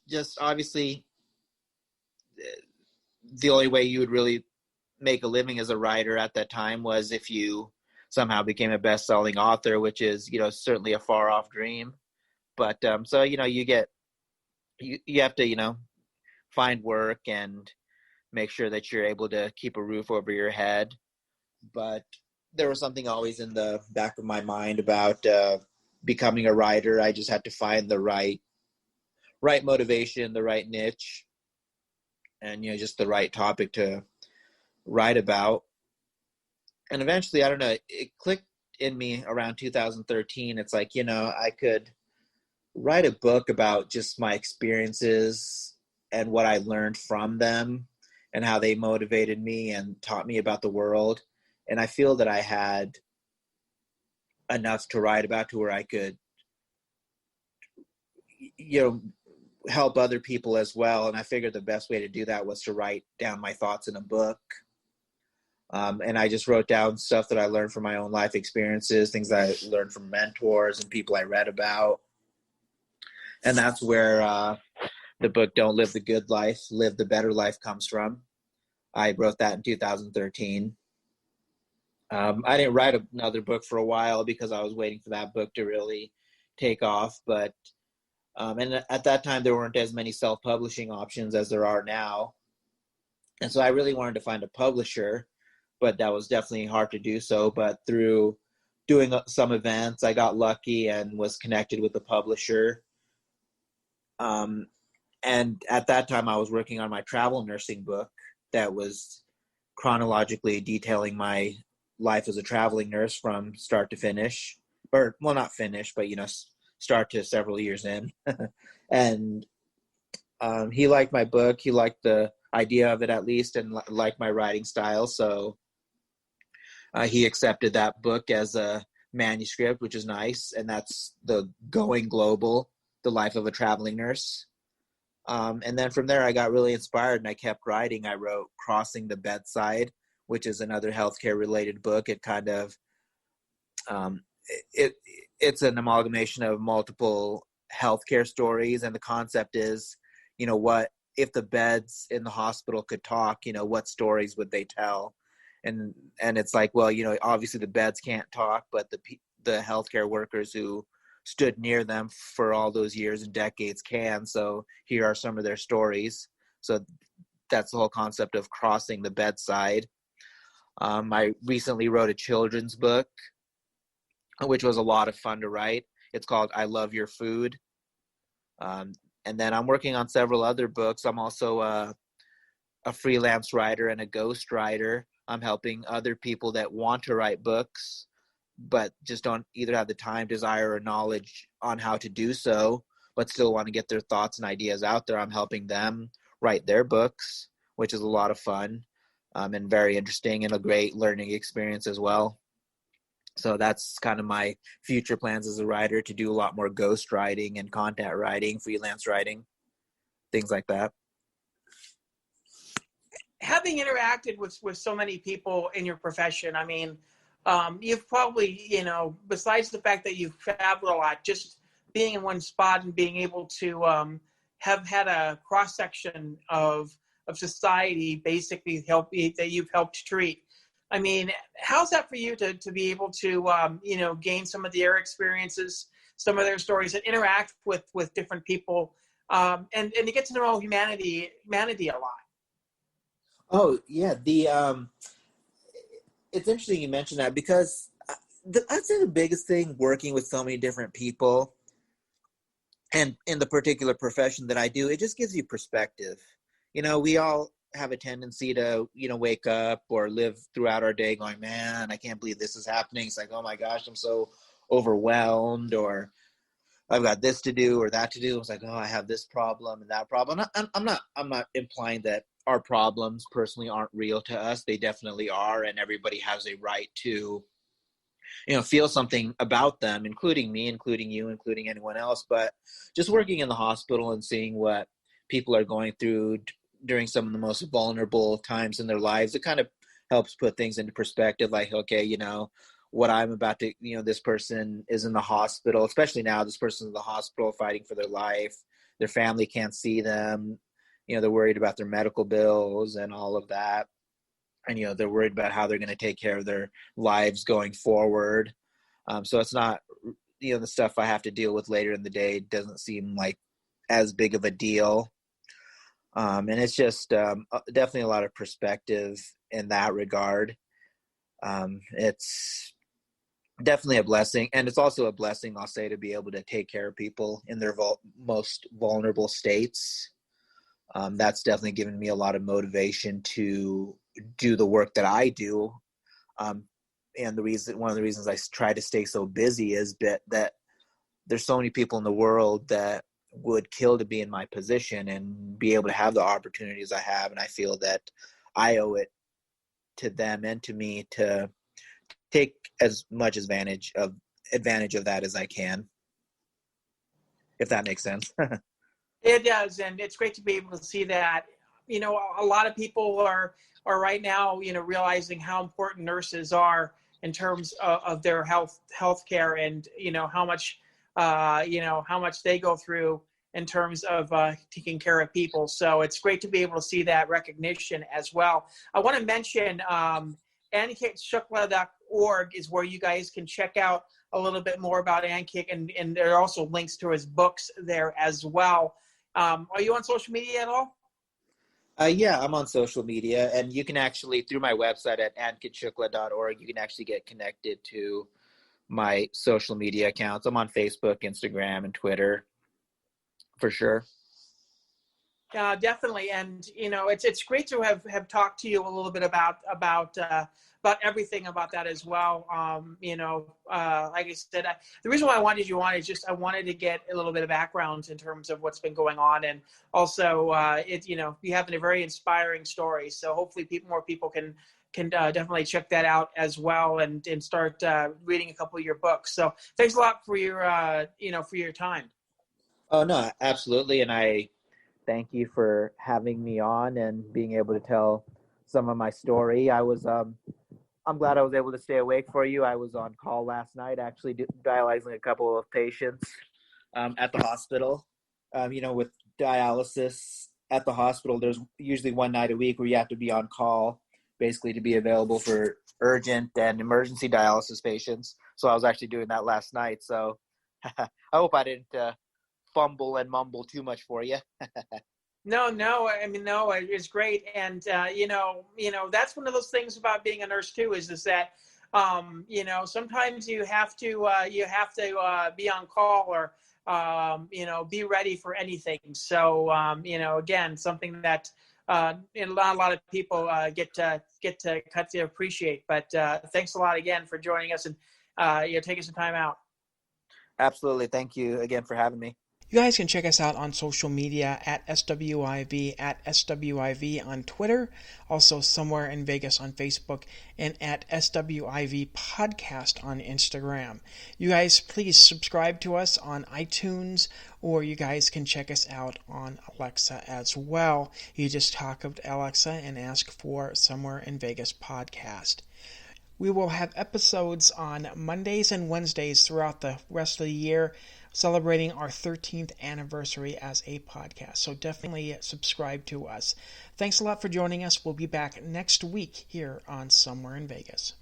just obviously the only way you would really make a living as a writer at that time was if you somehow became a best-selling author, which is, certainly a far off dream. But so, you have to, find work and make sure that you're able to keep a roof over your head. But there was something always in the back of my mind about becoming a writer. I just had to find the right motivation, the right niche, and, just the right topic to write about. And eventually, I don't know, it clicked in me around 2013. It's like, I could write a book about just my experiences and what I learned from them and how they motivated me and taught me about the world. And I feel that I had enough to write about to where I could, help other people as well. And I figured the best way to do that was to write down my thoughts in a book. And I just wrote down stuff that I learned from my own life experiences, things that I learned from mentors and people I read about. And that's where the book Don't Live the Good Life, Live the Better Life comes from. I wrote that in 2013. I didn't write another book for a while because I was waiting for that book to really take off. But and at that time, there weren't as many self-publishing options as there are now. And so I really wanted to find a publisher, but that was definitely hard to do so. But through doing some events, I got lucky and was connected with the publisher. And at that time, I was working on my travel nursing book that was chronologically detailing my life as a traveling nurse from start to finish. Or, well, not finish, but, start to several years in. And he liked my book. He liked the idea of it, at least, and liked my writing style. So he accepted that book as a manuscript, which is nice. And that's the Going Global, The Life of a Traveling Nurse. And then from there, I got really inspired and I kept writing. I wrote Crossing the Bedside, which is another healthcare related book. It kind of, it's an amalgamation of multiple healthcare stories. And the concept is, what if the beds in the hospital could talk, what stories would they tell? And it's like, well, obviously the beds can't talk, but the healthcare workers who stood near them for all those years and decades can. So here are some of their stories. So that's the whole concept of crossing the bedside. I recently wrote a children's book, which was a lot of fun to write. It's called I Love Your Food. And then I'm working on several other books. I'm also a freelance writer and a ghost writer. I'm helping other people that want to write books, but just don't either have the time, desire, or knowledge on how to do so, but still want to get their thoughts and ideas out there. I'm helping them write their books, which is a lot of fun and very interesting and a great learning experience as well. So that's kind of my future plans as a writer, to do a lot more ghost writing and content writing, freelance writing, things like that. Having interacted with so many people in your profession, I mean, you've probably, besides the fact that you've traveled a lot, just being in one spot and being able to have had a cross-section of society basically that you've helped treat. I mean, how's that for you to be able to, gain some of their experiences, some of their stories, and interact with different people, and to get to know humanity a lot? Oh, yeah. It's interesting you mentioned that, because I'd say the biggest thing working with so many different people and in the particular profession that I do, it just gives you perspective. We all have a tendency to, wake up or live throughout our day going, man, I can't believe this is happening. It's like, oh my gosh, I'm so overwhelmed, or I've got this to do or that to do. It's like, oh, I have this problem and that problem. I'm not implying that our problems personally aren't real to us. They definitely are. And everybody has a right to, feel something about them, including me, including you, including anyone else. But just working in the hospital and seeing what people are going through during some of the most vulnerable times in their lives, it kind of helps put things into perspective. Like, okay, what I'm about to, this person is in the hospital, especially now, this person's in the hospital fighting for their life. their family can't see them. They're worried about their medical bills and all of that. And, they're worried about how they're going to take care of their lives going forward. So it's not, the stuff I have to deal with later in the day doesn't seem like as big of a deal. And it's just definitely a lot of perspective in that regard. It's definitely a blessing. And it's also a blessing, I'll say, to be able to take care of people in their most vulnerable states. That's definitely given me a lot of motivation to do the work that I do. And one of the reasons I try to stay so busy is that there's so many people in the world that would kill to be in my position and be able to have the opportunities I have. And I feel that I owe it to them and to me to take as much advantage of that as I can, if that makes sense. It does, and it's great to be able to see that. A lot of people are right now, realizing how important nurses are in terms of their health care, and how much they go through in terms of taking care of people. So it's great to be able to see that recognition as well. I want to mention ankitshukla.org is where you guys can check out a little bit more about Ankit, and there are also links to his books there as well. Are you on social media at all? Yeah, I'm on social media, and you can actually, through my website at ankitshukla.org, you can actually get connected to my social media accounts. I'm on Facebook, Instagram, and Twitter, for sure. Definitely, and it's great to have talked to you a little bit about everything about that as well. Like I said, the reason why I wanted you on is just I wanted to get a little bit of background in terms of what's been going on, and also you have a very inspiring story. So hopefully, more people can definitely check that out as well, and start reading a couple of your books. So thanks a lot for your for your time. Oh no, absolutely, and I thank you for having me on and being able to tell some of my story. I'm glad I was able to stay awake for you. I was on call last night, actually dialyzing a couple of patients at the hospital. With dialysis at the hospital, there's usually one night a week where you have to be on call, basically to be available for urgent and emergency dialysis patients. So I was actually doing that last night. So I hope I didn't fumble and mumble too much for you. No, no, it's great. And, that's one of those things about being a nurse too, is that, sometimes you have to be on call, or, be ready for anything. So, again, something that, a lot of people get to cut to appreciate. But thanks a lot again for joining us, and taking some time out. Absolutely. Thank you again for having me. You guys can check us out on social media at SWIV, at SWIV on Twitter, also Somewhere in Vegas on Facebook, and at SWIV Podcast on Instagram. You guys please subscribe to us on iTunes, or you guys can check us out on Alexa as well. You just talk up to Alexa and ask for Somewhere in Vegas Podcast. We will have episodes on Mondays and Wednesdays throughout the rest of the year, celebrating our 13th anniversary as a podcast. So definitely subscribe to us. Thanks a lot for joining us. We'll be back next week here on Somewhere in Vegas.